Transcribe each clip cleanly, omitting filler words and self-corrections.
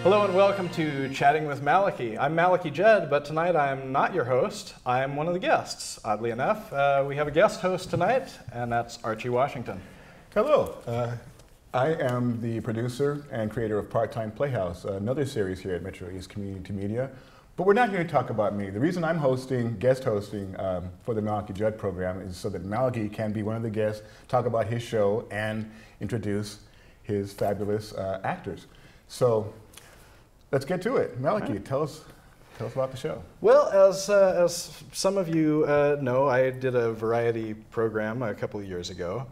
Hello and welcome to Chatting with Malachy. I'm Malachy Judd, but tonight I'm not your host. I'm one of the guests. Oddly enough, we have a guest host tonight, and that's Archie Washington. Hello. I am the producer and creator of Part-Time Playhouse, another series here at Metro East Community Media. But we're not here to talk about me. The reason I'm guest hosting for the Malachy Judd program is so that Malachy can be one of the guests, talk about his show, and introduce his fabulous actors. So let's get to it. Malachy, right. Tell us about the show. Well, as some of you know, I did a variety program a couple of years ago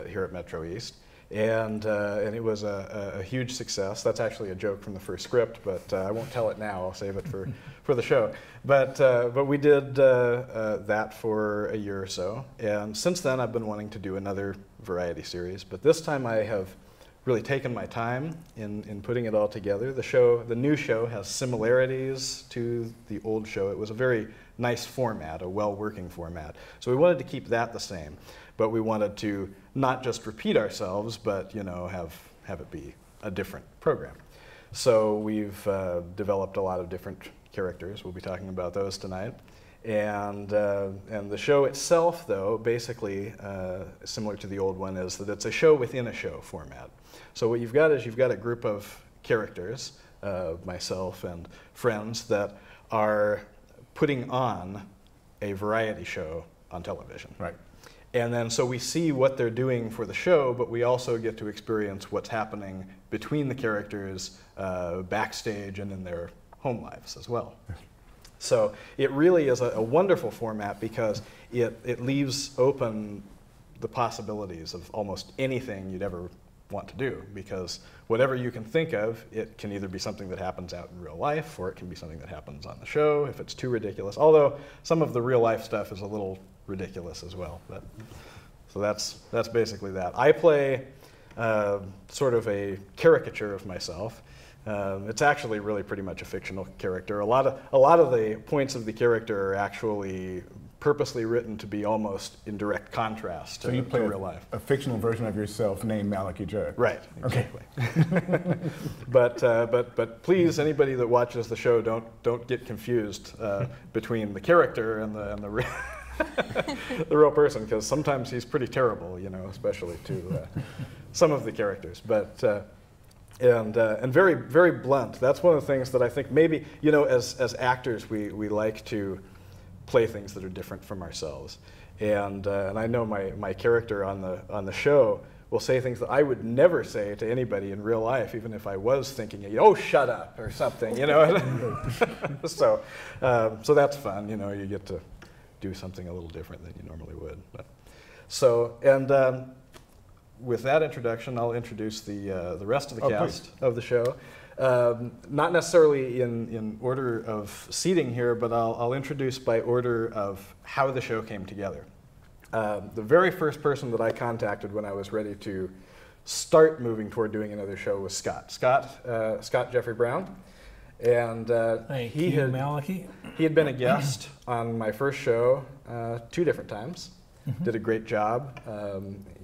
here at Metro East. And it was a huge success. That's actually a joke from the first script, but I won't tell it now. I'll save it for the show. But we did that for a year or so. And since then, I've been wanting to do another variety series. But this time, I have really taken my time in putting it all together. The new show has similarities to the old show. It was a very nice format, a well-working format. So we wanted to keep that the same. But we wanted to not just repeat ourselves, but have it be a different program. So we've developed a lot of different characters. We'll be talking about those tonight. And the show itself, though, basically similar to the old one, is that it's a show within a show format. So what you've got is you've got a group of characters, myself and friends, that are putting on a variety show on television. Right. And then so we see what they're doing for the show, but we also get to experience what's happening between the characters backstage and in their home lives as well. So it really is a wonderful format because it leaves open the possibilities of almost anything you'd ever want to do, because whatever you can think of, it can either be something that happens out in real life, or it can be something that happens on the show if it's too ridiculous. Although some of the real life stuff is a little ridiculous as well. But so that's basically that. I play sort of a caricature of myself. It's actually really pretty much a fictional character. A lot of the points of the character are actually purposely written to be almost in direct contrast to real life. A fictional version of yourself named Malachy Judd. Right. Exactly. Okay. but please, anybody that watches the show, don't get confused between the character and the real person, because sometimes he's pretty terrible, especially to some of the characters. But and very, very blunt. That's one of the things that I think maybe, as actors, we like to play things that are different from ourselves. And I know my character on the show will say things that I would never say to anybody in real life, even if I was thinking, oh, shut up, or something, So that's fun, you get to do something a little different than you normally would. With that introduction, I'll introduce the rest of the cast of the show. Not necessarily in order of seating here, but I'll introduce by order of how the show came together. The very first person that I contacted when I was ready to start moving toward doing another show was Scott. Scott Jeffrey Brown. And he had been a guest on my first show 2 different times. Mm-hmm. Did a great job.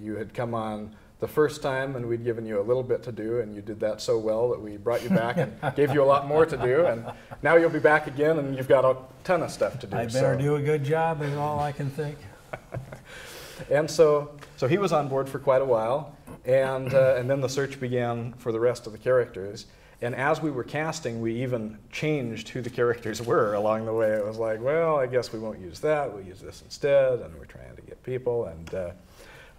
You had come on the first time, and we'd given you a little bit to do, and you did that so well that we brought you back and gave you a lot more to do. And now you'll be back again, and you've got a ton of stuff to do. I better do a good job, is all I can think. And so he was on board for quite a while, and then the search began for the rest of the characters. And as we were casting, we even changed who the characters were along the way. It was like, well, I guess we won't use that. We'll use this instead. And we're trying to get people. And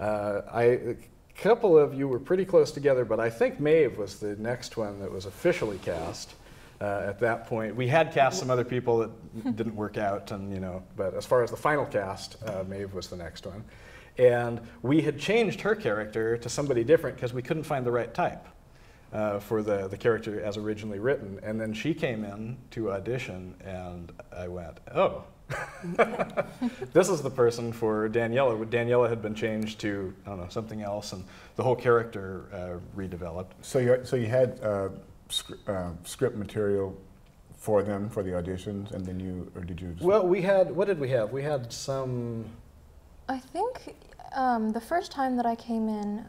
a couple of you were pretty close together, but I think Maebh was the next one that was officially cast at that point. We had cast some other people that didn't work out, but as far as the final cast, Maebh was the next one. And we had changed her character to somebody different because we couldn't find the right type. For the character as originally written. And then she came in to audition, and I went, oh, this is the person for Daniela. Daniela had been changed to, I don't know, something else, and the whole character redeveloped. So you had script material for them for the auditions, and then did you? Well, what did we have? We had some. I think the first time that I came in,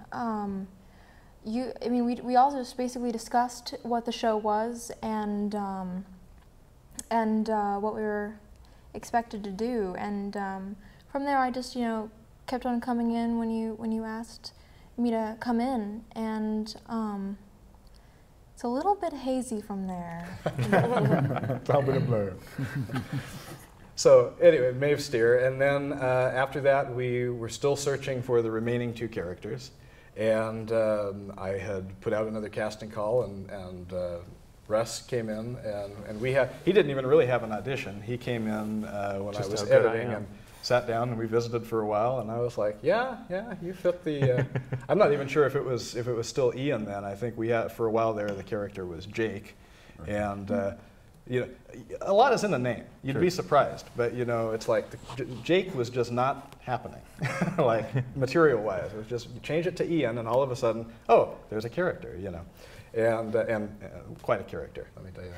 I mean, we all just basically discussed what the show was and what we were expected to do, and from there I just, kept on coming in when you asked me to come in, and it's a little bit hazy from there. It's all been a blur. So anyway, Maebh Stier, and then after that we were still searching for the remaining 2 characters, and I had put out another casting call, and Russ came in, and he didn't even really have an audition. He came in when I was editing and sat down, and we visited for a while, and I was like, yeah, you fit the. I'm not even sure if it was still Ian then. I think we had for a while there the character was Jake, and a lot is in the name. You'd be surprised, but it's like Jake was just not happening, like material-wise. It was just you change it to Ian, and all of a sudden, oh, there's a character, and quite a character, let me tell you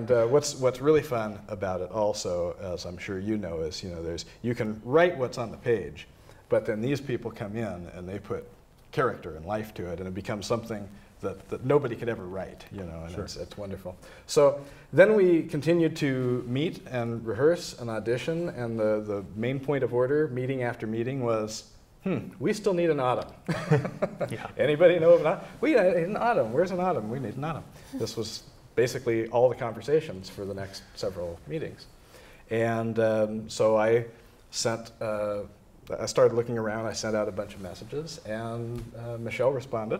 that. What's really fun about it also, as I'm sure you know, is you can write what's on the page, but then these people come in and they put character and life to it, and it becomes something that nobody could ever write, and sure. It's wonderful. So then we continued to meet and rehearse and audition, and the main point of order, meeting after meeting, was, we still need an Autumn. Yeah. Anybody know of an Autumn? We need an Autumn. Where's an Autumn? We need an Autumn. This was basically all the conversations for the next several meetings. And so I started looking around. I sent out a bunch of messages, and Michele responded.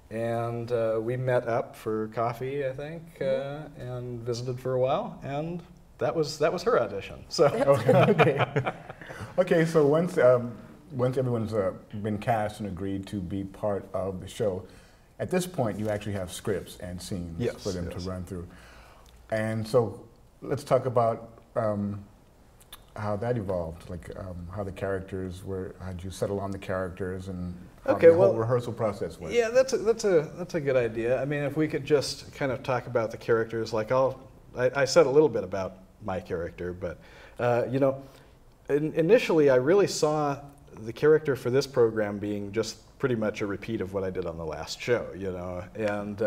And we met up for coffee, I think, and visited for a while, and that was her audition. So Okay. So once everyone's been cast and agreed to be part of the show, at this point you actually have scripts and scenes for them to run through. And so let's talk about how that evolved, like how the characters were. How did you settle on the characters and how the whole rehearsal process was? Yeah, that's a good idea. I mean, if we could just kind of talk about the characters, like I said a little bit about my character, but initially I really saw the character for this program being just pretty much a repeat of what I did on the last show, and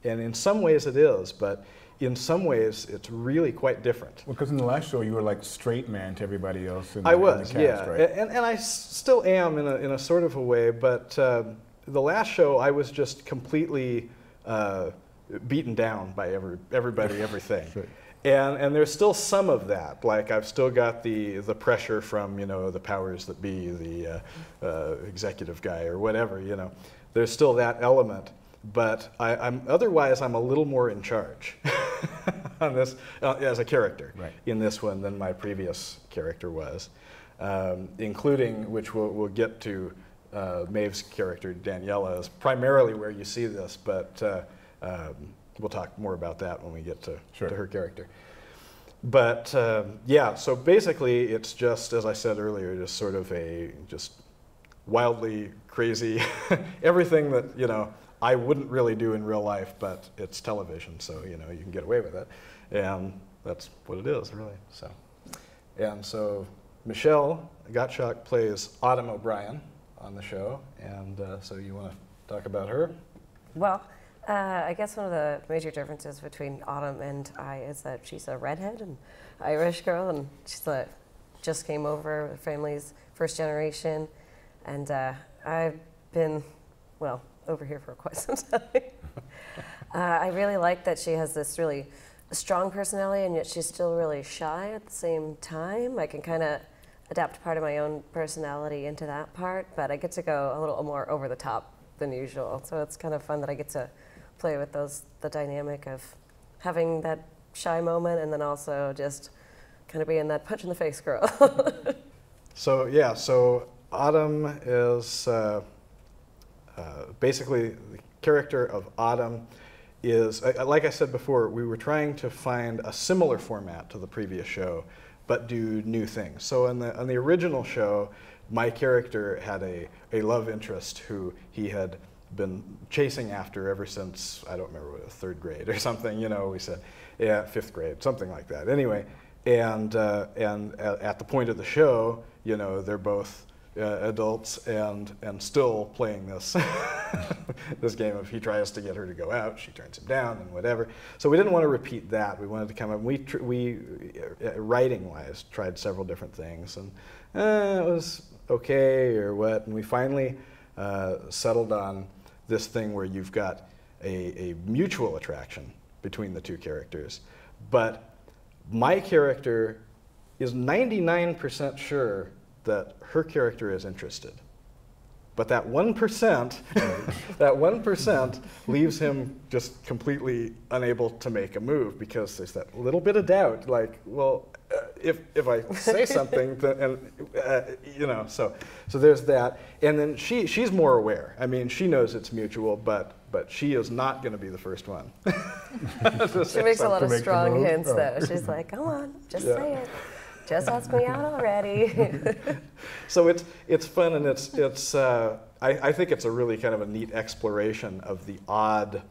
in some ways it is, but in some ways it's really quite different. Well, because in the last show you were like straight man to everybody else in the, I was, in the cast, right? and I still am in a sort of a way, but the last show I was just completely beaten down by everybody, everything. Sure. And there's still some of that. Like I've still got the pressure from the powers that be, the executive guy or whatever. There's still that element, but I'm a little more in charge on this as a character in this one than my previous character was, including, which we'll get to, Maev's character Daniela is primarily where you see this, but. We'll talk more about that when we get to her character. But so basically it's just, as I said earlier, just sort of just wildly crazy, everything that, I wouldn't really do in real life, but it's television, so, you can get away with it. And that's what it is, really. So Michele Gottschalk plays Autumn O'Brien on the show, and so you want to talk about her? Well, I guess one of the major differences between Autumn and I is that she's a redhead and Irish girl, and she's just came over. Her family's first generation, and I've been, over here for quite some time. I really like that she has this really strong personality, and yet she's still really shy at the same time. I can kind of adapt part of my own personality into that part, but I get to go a little more over the top than usual. So it's kind of fun that I get to play with the dynamic of having that shy moment and then also just kind of being that punch in the face girl. So Autumn is basically the character of Autumn is, like I said before, we were trying to find a similar format to the previous show, but do new things. So on the original show, my character had a love interest who he had been chasing after ever since, I don't remember, third grade or something, we said, fifth grade, something like that. Anyway, and at the point of the show, they're both adults and still playing this this game of he tries to get her to go out, she turns him down, and whatever. So we didn't want to repeat that. We wanted to come up. We writing-wise tried several different things, and it was okay or what. And we finally settled on this thing where you've got a mutual attraction between the two characters, but my character is 99% sure that her character is interested. But that 1%, that 1% leaves him just completely unable to make a move because there's that little bit of doubt, like, well, if I say something, and so there's that. And then she's more aware. I mean, she knows it's mutual, but she is not going to be the first one. She makes a lot of strong hints, though. She's like, "Come on, just say it. Just ask me out already." So it's fun, and it's I think it's a really kind of a neat exploration of the odd,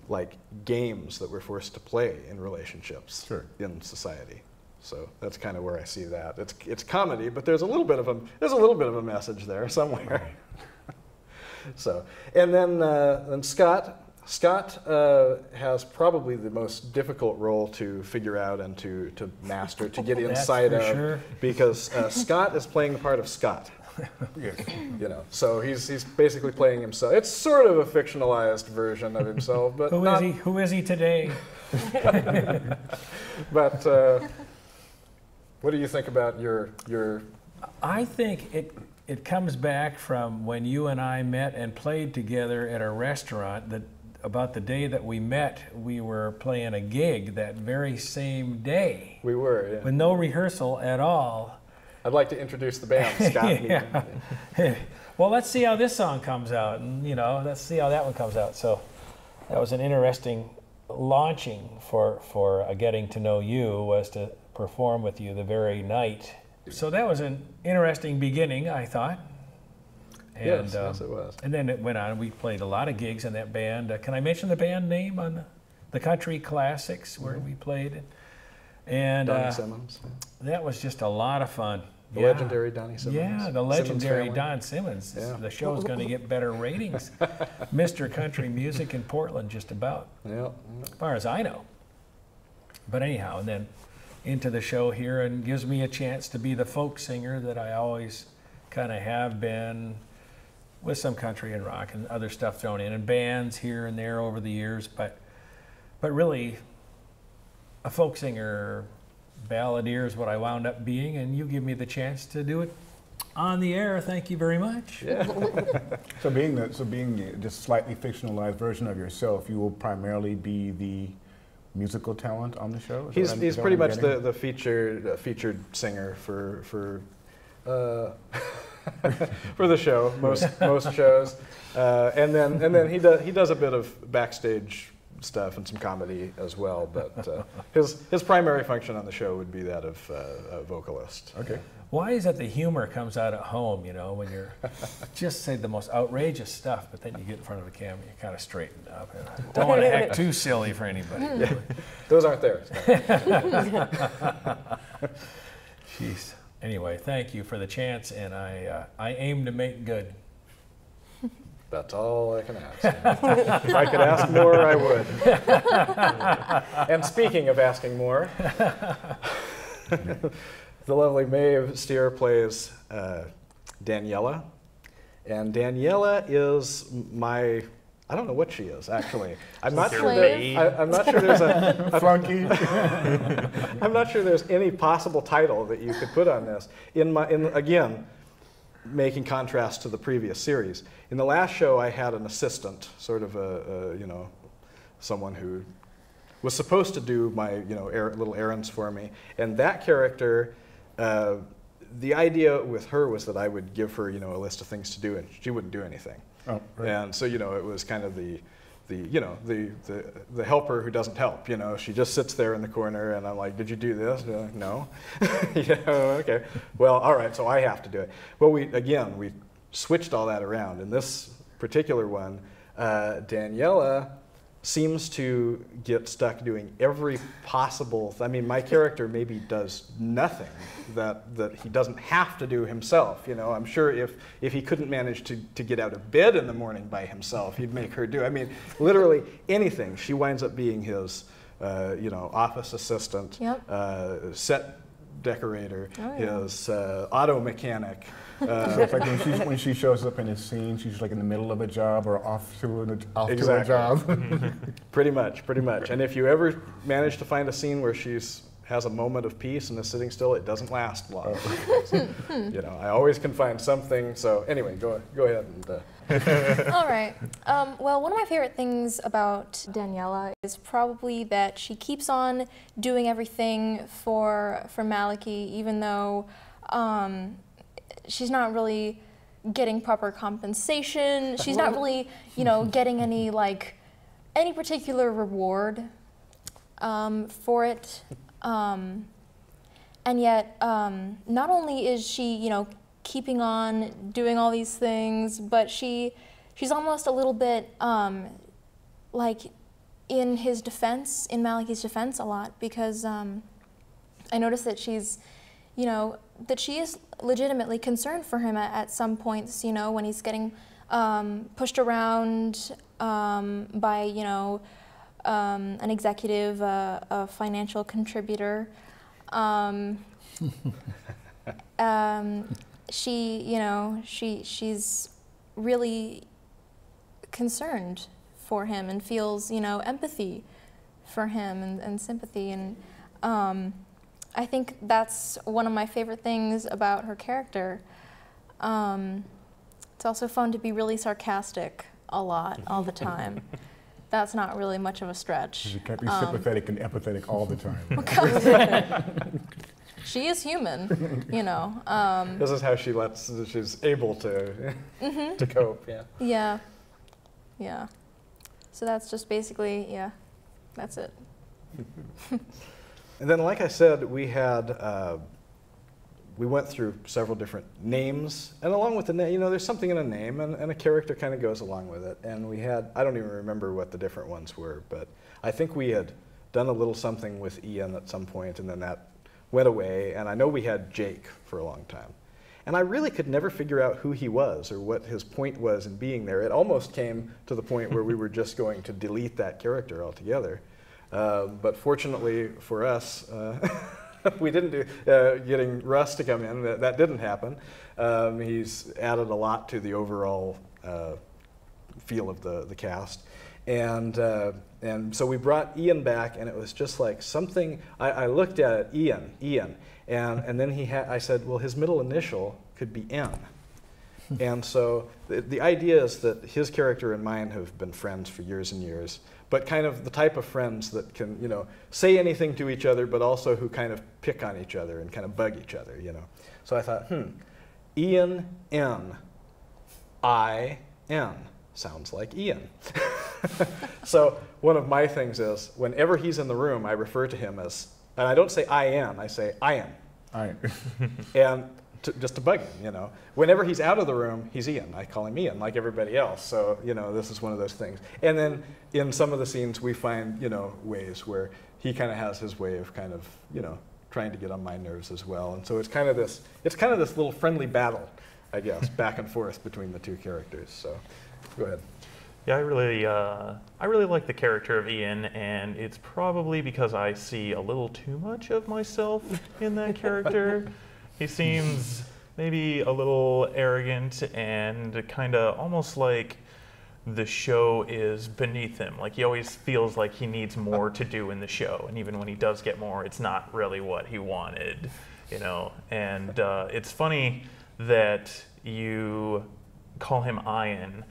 like, games that we're forced to play in relationships in society. So that's kind of where I see that. It's comedy, but there's a little bit of a message there somewhere. So, and then Scott has probably the most difficult role to figure out and to master, to get inside of, sure. Because Scott is playing the part of Scott. So he's basically playing himself. It's sort of a fictionalized version of himself, but Who is he today? But what do you think about your? I think it comes back from when you and I met and played together at a restaurant. That about the day that we met, we were playing a gig that very same day. We were, yeah. With no rehearsal at all. I'd like to introduce the band, Scott. Yeah. Well, let's see how this song comes out, and let's see how that one comes out. So that was an interesting launching for getting to know you, was to perform with you the very night. So that was an interesting beginning, I thought. And, yes, it was. And then it went on. We played a lot of gigs in that band. Can I mention the band name on the Country Classics where we played? And Donnie Simmons. That was just a lot of fun. The legendary Donnie Simmons. Yeah, the legendary Simmons Don Simmons. Yeah. The show's going to get better ratings. Mr. Country Music in Portland, just about. Yeah. As far as I know. But anyhow, and then into the show here, and gives me a chance to be the folk singer that I always kind of have been, with some country and rock and other stuff thrown in, and bands here and there over the years. But really, a folk singer, balladeer is what I wound up being, and you give me the chance to do it on the air. Thank you very much. Yeah. So being just slightly fictionalized version of yourself, you will primarily be the musical talent on the show? He's pretty much the featured singer for for the show, most shows, and then he does a bit of backstage stuff and some comedy as well. But his primary function on the show would be that of a vocalist. Okay. Why is it the humor comes out at home? When you're just say the most outrageous stuff, but then you get in front of the camera, you kind of straighten up. And don't want to act too silly for anybody. Yeah. Those aren't theirs. Jeez. Anyway, thank you for the chance, and I aim to make good. That's all I can ask. If I could ask more, I would. And speaking of asking more, the lovely Maebh Stier plays Daniela, and Daniela is my, I don't know what she is actually. I'm not sure there's a flunky. I'm not sure there's any possible title that you could put on this. Again, making contrast to the previous series. In the last show, I had an assistant, sort of someone who was supposed to do my little errands for me, and that character. The idea with her was that I would give her, a list of things to do, and she wouldn't do anything. Oh, right. And so, it was kind of the helper who doesn't help. She just sits there in the corner, and I'm like, "Did you do this?" And like, "No." Okay. Well, all right. So I have to do it. Well, we switched all that around. In this particular one, Daniela seems to get stuck doing every possible. I mean, my character maybe does nothing that he doesn't have to do himself. You know, I'm sure if he couldn't manage to get out of bed in the morning by himself, he'd make her do. I mean, literally anything. She winds up being his, you know, office assistant, Yep. set decorator, Oh, yeah. his auto mechanic. So it's like when she shows up in a scene, she's like in the middle of a job or off to a Exactly. job. Pretty much. And if you ever manage to find a scene where has a moment of peace and is sitting still, it doesn't last long. You know, I always can find something. So anyway, go ahead and. All right. Well, one of my favorite things about Daniela is probably that she keeps on doing everything for Malachy, even though she's not really getting proper compensation. She's not really, you know, getting any particular reward for it. And yet, not only is she, you know, keeping on doing all these things, but she's almost a little bit like in his defense, in Malachy's defense a lot, because I noticed that she's, you know, that she is legitimately concerned for him at some points, you know, when he's getting pushed around by, you know, an executive, a financial contributor. She, you know, she's really concerned for him and feels, you know, empathy for him and sympathy. And I think that's one of my favorite things about her character. It's also fun to be really sarcastic a lot, all the time. That's not really much of a stretch. You can't be sympathetic and empathetic all the time. She is human, you know. This is how she's able to to cope. Yeah. Yeah. Yeah. So that's just basically, yeah, that's it. And then, like I said, we went through several different names, and along with the name, you know, there's something in a name, and a character kind of goes along with it. And we had, I don't even remember what the different ones were, but I think we had done a little something with Ian at some point, and then that went away. And I know we had Jake for a long time. And I really could never figure out who he was or what his point was in being there. It almost came to the point where we were just going to delete that character altogether. But fortunately for us, we didn't do, getting Russ to come in, that didn't happen. He's added a lot to the overall feel of the cast. And so we brought Ian back, and it was just like something, I looked at it, Ian, and then I said, well, his middle initial could be N. And so the idea is that his character and mine have been friends for years and years, but kind of the type of friends that can, you know, say anything to each other, but also who kind of pick on each other and kind of bug each other, you know. So I thought, Ian N, I N, sounds like Ian. So one of my things is, whenever he's in the room, I refer to him as, and I don't say I am, I say I am. All right. And just to bug him, you know. Whenever he's out of the room, he's Ian. I call him Ian, like everybody else. So, you know, this is one of those things. And then in some of the scenes, we find, you know, ways where he kind of has his way of kind of, you know, trying to get on my nerves as well. And so it's kind of this little friendly battle, I guess, back and forth between the two characters. So, go ahead. Yeah, I really like the character of Ian, and it's probably because I see a little too much of myself in that character. He seems maybe a little arrogant and kind of almost like the show is beneath him. Like he always feels like he needs more to do in the show, and even when he does get more, it's not really what he wanted, you know. And it's funny that you call him Ian.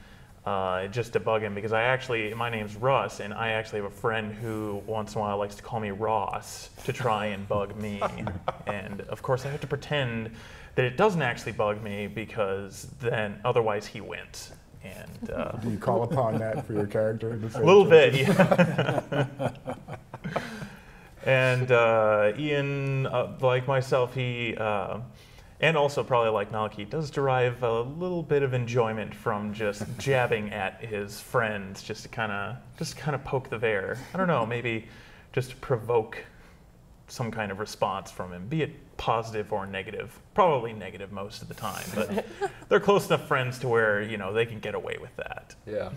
Just to bug him, because my name's Russ, and I actually have a friend who once in a while likes to call me Ross to try and bug me. And of course I have to pretend that it doesn't actually bug me, because then otherwise he wins. And do you call upon that for your character? A little bit, yeah. And Ian, like myself, And also, probably like Malachy, does derive a little bit of enjoyment from just jabbing at his friends, just to kind of poke the bear. I don't know, maybe just to provoke some kind of response from him, be it positive or negative. Probably negative most of the time, but they're close enough friends to where, you know, they can get away with that. Yeah.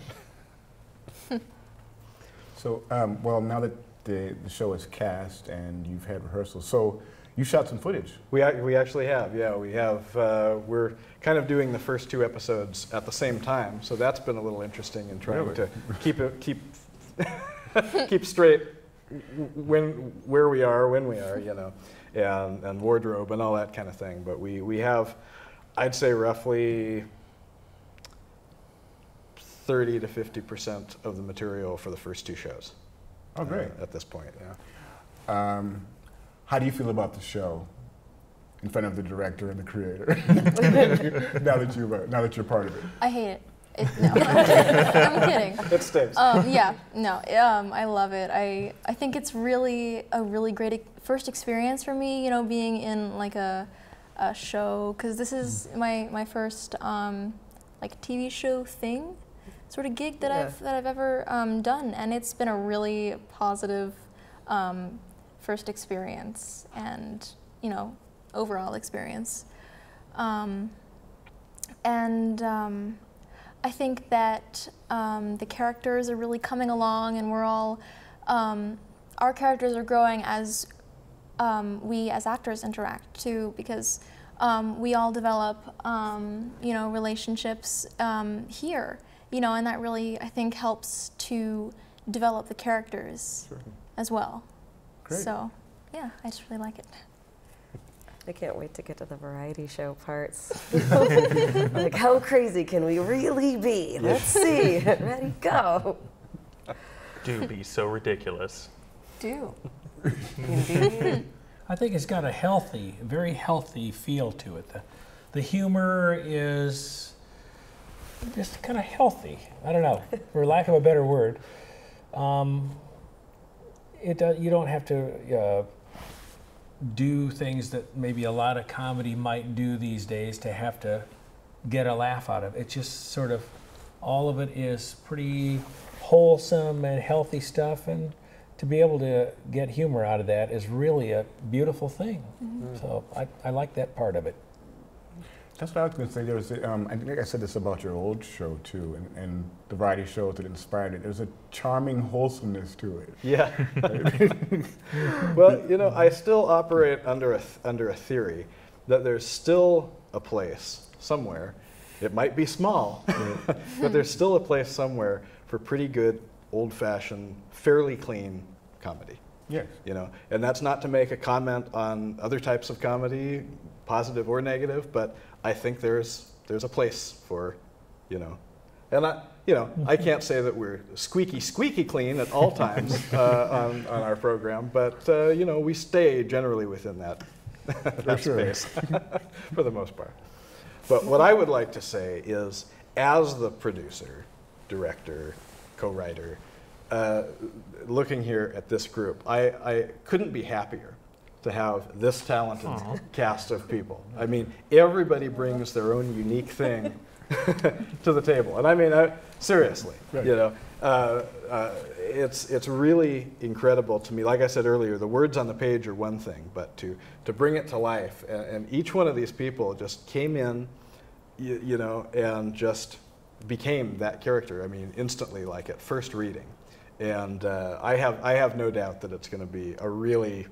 So, well, now that the show is cast and you've had rehearsals, so you shot some footage. We actually have, yeah. We have. We're kind of doing the first 2 episodes at the same time, so that's been a little interesting in trying to keep straight where we are, when we are, you know, and wardrobe and all that kind of thing. But we have, I'd say, roughly 30 to 50% of the material for the first 2 shows. Oh, great. At this point, yeah. How do you feel about the show in front of the director and the creator? now that you're part of it. I hate it. No, I'm kidding. It stinks. Yeah, no, I love it. I think it's really a really great first experience for me, you know, being in like a show, because this is my first like TV show thing, sort of gig that I've ever done, and it's been a really positive first experience and, you know, overall experience. I think that the characters are really coming along, and we're all, our characters are growing as we as actors interact too, because we all develop, you know, relationships here, you know, and that really, I think, helps to develop the characters as well. Great. So, yeah, I just really like it. I can't wait to get to the variety show parts. Like, how crazy can we really be? Let's see. Ready, go. Do be so ridiculous. Do. Indeed. I think it's got a healthy, very healthy feel to it. The humor is just kind of healthy. I don't know, for lack of a better word. You don't have to do things that maybe a lot of comedy might do these days to have to get a laugh out of. It's just sort of, all of it is pretty wholesome and healthy stuff, and to be able to get humor out of that is really a beautiful thing. Mm-hmm. So I like that part of it. That's what I was going to say. There was, I think I said this about your old show too, and the variety shows that inspired it. There's a charming wholesomeness to it. Yeah. Well, you know, I still operate under a theory that there's still a place somewhere. It might be small, but there's still a place somewhere for pretty good, old-fashioned, fairly clean comedy. Yes. You know, and that's not to make a comment on other types of comedy, positive or negative, but I think there's a place for, you know, and I can't say that we're squeaky clean at all times on our program, but you know, we stay generally within that space for the most part. But what I would like to say is, as the producer, director, co-writer, looking here at this group, I couldn't be happier to have this talented cast of people. I mean, everybody brings their own unique thing to the table. And I mean, seriously, right. You know, it's really incredible to me. Like I said earlier, the words on the page are one thing, but to bring it to life, and each one of these people just came in, you know, and just became that character. I mean, instantly, like at first reading. And I have no doubt that it's going to be a really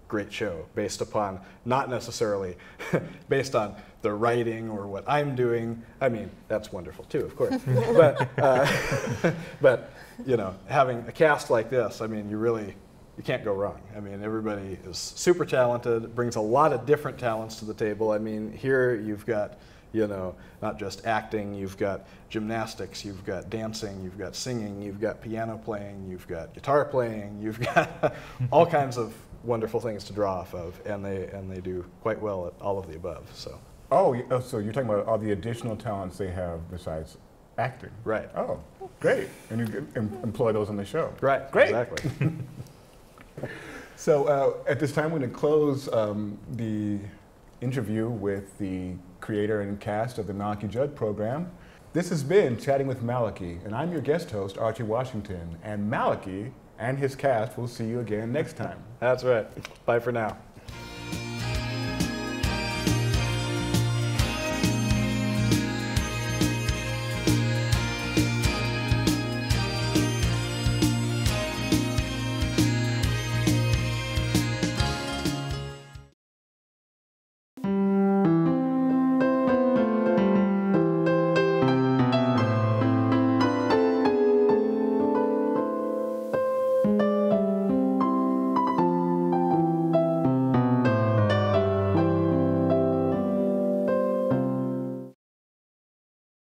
great show, based upon, not necessarily based on the writing or what I'm doing. I mean, that's wonderful too, of course. But you know, having a cast like this, I mean, you can't go wrong. I mean, everybody is super talented, brings a lot of different talents to the table. I mean, here you've got, you know, not just acting, you've got gymnastics, you've got dancing, you've got singing, you've got piano playing, you've got guitar playing, you've got all kinds of wonderful things to draw off of, and they do quite well at all of the above. So. Oh, so you're talking about all the additional talents they have besides acting? Right. Oh, great. And you employ those on the show? Right. Great. Exactly. So at this time, we're going to close the interview with the creator and cast of the Malachy Judd program. This has been Chatting with Malachy, and I'm your guest host, Archie Washington. And Malachy and his cast will see you again next time. That's right. Bye for now.